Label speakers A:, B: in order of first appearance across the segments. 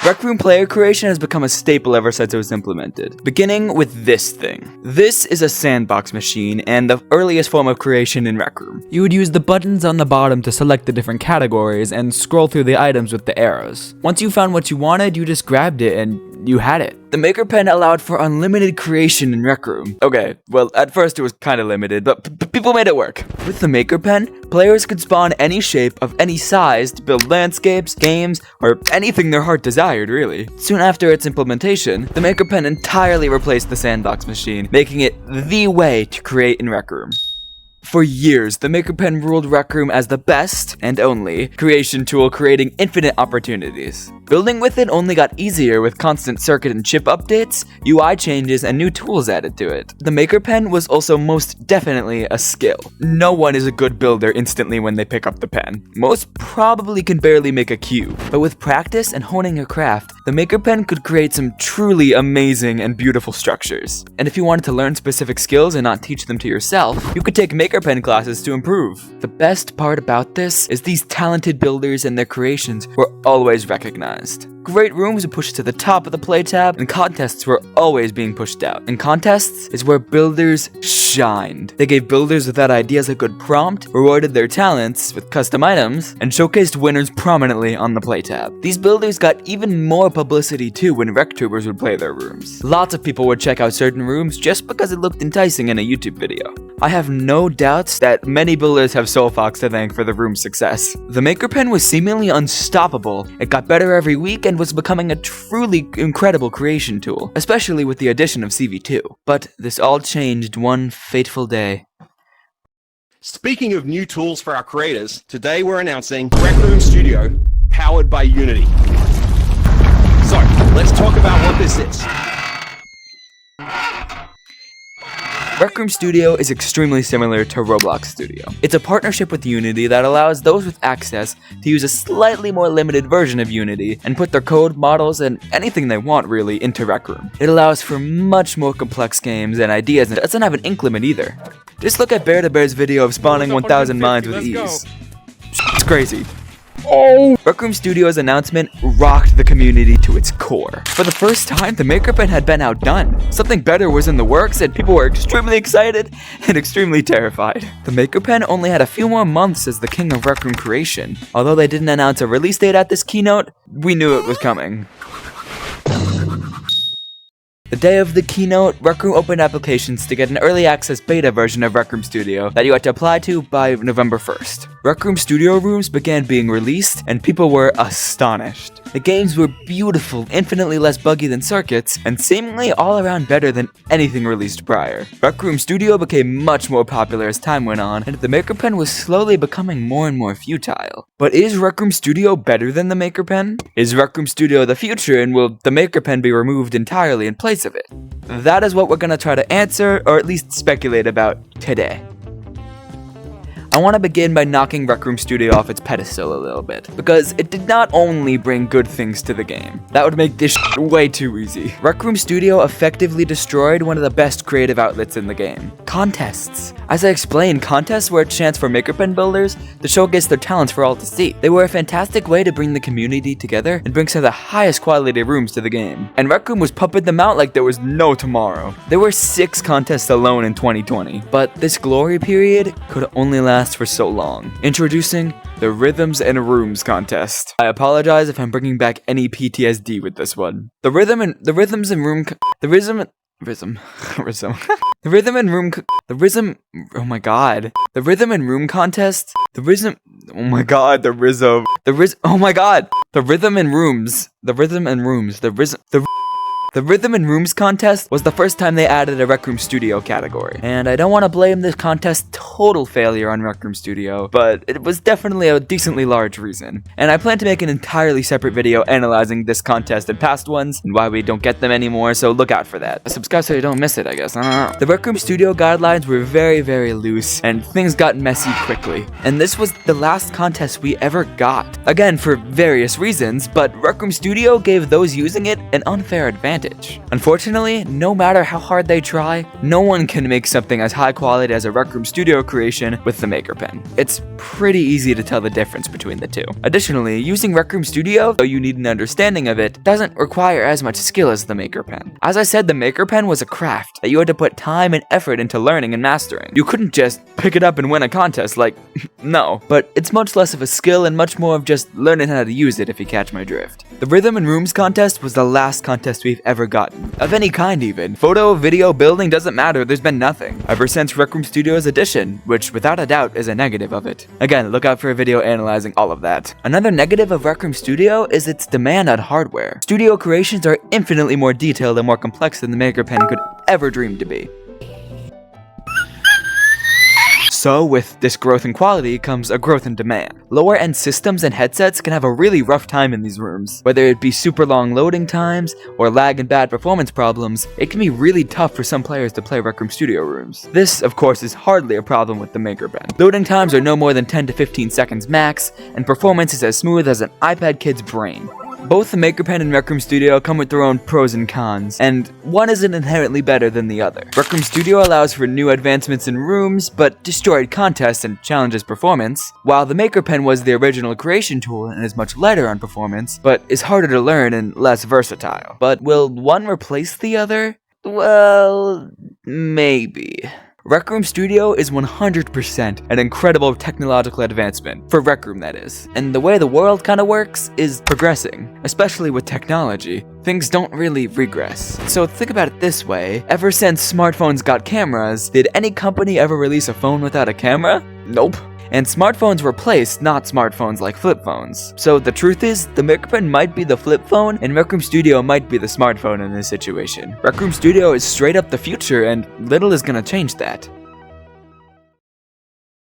A: Rec Room player creation has become a staple ever since it was implemented, beginning with this thing. This is a sandbox machine and the earliest form of creation in Rec Room. You would use the buttons on the bottom to select the different categories and scroll through the items with the arrows. Once you found what you wanted, you just grabbed it and you had it. The Maker Pen allowed for unlimited creation in Rec Room. Okay, well, at first it was kinda limited, but people made it work. With the Maker Pen, players could spawn any shape of any size to build landscapes, games, or anything their heart desired, really. Soon after its implementation, the Maker Pen entirely replaced the sandbox machine, making it the way to create in Rec Room. For years, the Maker Pen ruled Rec Room as the best, and only, creation tool, creating infinite opportunities. Building with it only got easier with constant circuit and chip updates, UI changes, and new tools added to it. The Maker Pen was also most definitely a skill. No one is a good builder instantly when they pick up the pen. Most probably can barely make a cube, but with practice and honing your craft, the Maker Pen could create some truly amazing and beautiful structures. And if you wanted to learn specific skills and not teach them to yourself, you could take Maker Pen classes to improve. The best part about this is these talented builders and their creations were always recognized. Great rooms were pushed to the top of the play tab, and contests were always being pushed out. And contests is where builders shined. They gave builders without ideas a good prompt, rewarded their talents with custom items, and showcased winners prominently on the play tab. These builders got even more publicity too when RecTubers would play their rooms. Lots of people would check out certain rooms just because it looked enticing in a YouTube video. I have no doubts that many builders have Soulfox to thank for the room's success. The Maker Pen was seemingly unstoppable. It got better every week and was becoming a truly incredible creation tool, especially with the addition of CV2. But this all changed one fateful day.
B: Speaking of new tools for our creators, today we're announcing Rec Room Studio, powered by Unity. So, let's talk about what this is.
A: Rec Room Studio is extremely similar to Roblox Studio. It's a partnership with Unity that allows those with access to use a slightly more limited version of Unity and put their code, models, and anything they want really into Rec Room. It allows for much more complex games and ideas and doesn't have an ink limit either. Just look at Bear to Bear's video of spawning 1,000 mines with ease. It's crazy. Oh! Rec Room Studio's announcement rocked the community to its core. For the first time, the Maker Pen had been outdone. Something better was in the works, and people were extremely excited and extremely terrified. The Maker Pen only had a few more months as the king of Rec Room creation. Although they didn't announce a release date at this keynote, we knew it was coming. The day of the keynote, Rec Room opened applications to get an early access beta version of Rec Room Studio that you had to apply to by November 1st. Rec Room Studio rooms began being released, and people were astonished. The games were beautiful, infinitely less buggy than circuits, and seemingly all around better than anything released prior. Rec Room Studio became much more popular as time went on, and the Maker Pen was slowly becoming more and more futile. But is Rec Room Studio better than the Maker Pen? Is Rec Room Studio the future, and will the Maker Pen be removed entirely in place of it? That is what we're gonna try to answer, or at least speculate about today. I want to begin by knocking Rec Room Studio off its pedestal a little bit, because it did not only bring good things to the game. That would make this way too easy. Rec Room Studio effectively destroyed one of the best creative outlets in the game. Contests. As I explained, contests were a chance for Maker Pen builders to showcase their talents for all to see. They were a fantastic way to bring the community together and bring some of the highest quality rooms to the game. And Rec Room was pumping them out like there was no tomorrow. There were 6 contests alone in 2020, but this glory period could only last for so long. Introducing the Rhythms and Rooms contest. I apologize if I'm bringing back any PTSD with this one. The rhythm and room contest. The Rhythm and Rooms contest was the first time they added a Rec Room Studio category. And I don't want to blame this contest total failure on Rec Room Studio, but it was definitely a decently large reason. And I plan to make an entirely separate video analyzing this contest and past ones, and why we don't get them anymore, so look out for that. Subscribe so you don't miss it, I guess. I don't know. The Rec Room Studio guidelines were very, very loose, and things got messy quickly. And this was the last contest we ever got. Again, for various reasons, but Rec Room Studio gave those using it an unfair advantage. advantage. Unfortunately, no matter how hard they try, no one can make something as high quality as a Rec Room Studio creation with the Maker Pen. It's pretty easy to tell the difference between the two. Additionally, using Rec Room Studio, though you need an understanding of it, doesn't require as much skill as the Maker Pen. As I said, the Maker Pen was a craft that you had to put time and effort into learning and mastering. You couldn't just pick it up and win a contest, like, no. But it's much less of a skill and much more of just learning how to use it, if you catch my drift. The Rhythm and Rooms contest was the last contest we've ever gotten. Of any kind even. Photo, video, building, doesn't matter, there's been nothing. Ever since Rec Room Studio's addition, which without a doubt is a negative of it. Again, look out for a video analyzing all of that. Another negative of Rec Room Studio is its demand on hardware. Studio creations are infinitely more detailed and more complex than the Maker Pen could ever dream to be. So, with this growth in quality comes a growth in demand. Lower end systems and headsets can have a really rough time in these rooms. Whether it be super long loading times, or lag and bad performance problems, it can be really tough for some players to play Rec Room Studio rooms. This, of course, is hardly a problem with the Maker Pen. Loading times are no more than 10 to 15 seconds max, and performance is as smooth as an iPad kid's brain. Both the Maker Pen and Rec Room Studio come with their own pros and cons, and one isn't inherently better than the other. Rec Room Studio allows for new advancements in rooms, but destroyed contests and challenges performance, while the Maker Pen was the original creation tool and is much lighter on performance, but is harder to learn and less versatile. But will one replace the other? Well, maybe. Rec Room Studio is 100% an incredible technological advancement, for Rec Room that is. And the way the world kinda works is progressing, especially with technology. Things don't really regress. So think about it this way, ever since smartphones got cameras, did any company ever release a phone without a camera? Nope. And smartphones replaced not smartphones like flip phones. So the truth is, the Maker Pen might be the flip phone, and Rec Room Studio might be the smartphone in this situation. Rec Room Studio is straight up the future, and little is gonna change that.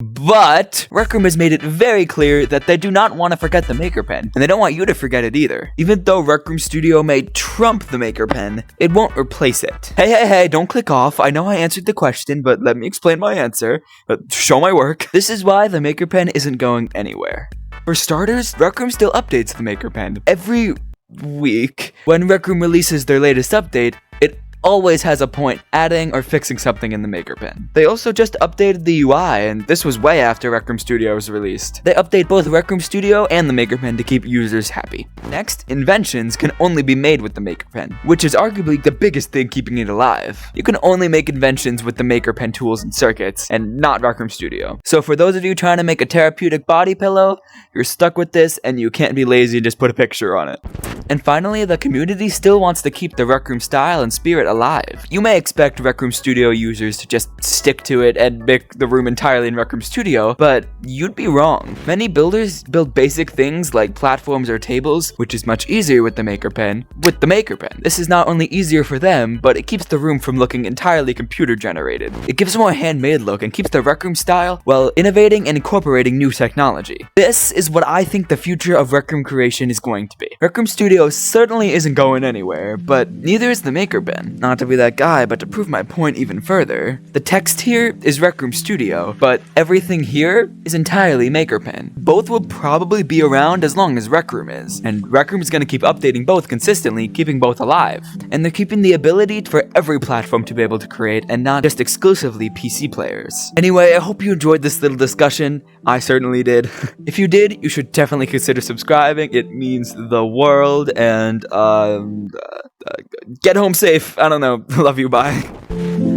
A: But Rec Room has made it very clear that they do not want to forget the Maker Pen, and they don't want you to forget it either. Even though Rec Room Studio may trump the Maker Pen, it won't replace it. Hey, don't click off. I know I answered the question, but let me explain my answer. Show my work. This is why the Maker Pen isn't going anywhere. For starters, Rec Room still updates the Maker Pen. Every week, when Rec Room releases their latest update, it always has a point adding or fixing something in the Maker Pen. They also just updated the UI, and this was way after Rec Room Studio was released. They update both Rec Room Studio and the Maker Pen to keep users happy. Next, inventions can only be made with the Maker Pen, which is arguably the biggest thing keeping it alive. You can only make inventions with the Maker Pen tools and circuits, and not Rec Room Studio. So for those of you trying to make a therapeutic body pillow, you're stuck with this, and you can't be lazy and just put a picture on it. And finally, the community still wants to keep the Rec Room style and spirit alive. You may expect Rec Room Studio users to just stick to it and make the room entirely in Rec Room Studio, but you'd be wrong. Many builders build basic things like platforms or tables, which is much easier with the Maker Pen. This is not only easier for them, but it keeps the room from looking entirely computer generated. It gives a more handmade look and keeps the Rec Room style while innovating and incorporating new technology. This is what I think the future of Rec Room creation is going to be. Rec Room Studio certainly isn't going anywhere, but neither is the Maker Pen. Not to be that guy, but to prove my point even further, the text here is Rec Room Studio, but everything here is entirely Maker Pen. Both will probably be around as long as Rec Room is, and Rec Room is going to keep updating both consistently, keeping both alive. And they're keeping the ability for every platform to be able to create, and not just exclusively PC players. Anyway, I hope you enjoyed this little discussion. I certainly did. If you did, you should definitely consider subscribing. It means the world, and get home safe. I don't know. Love you, bye.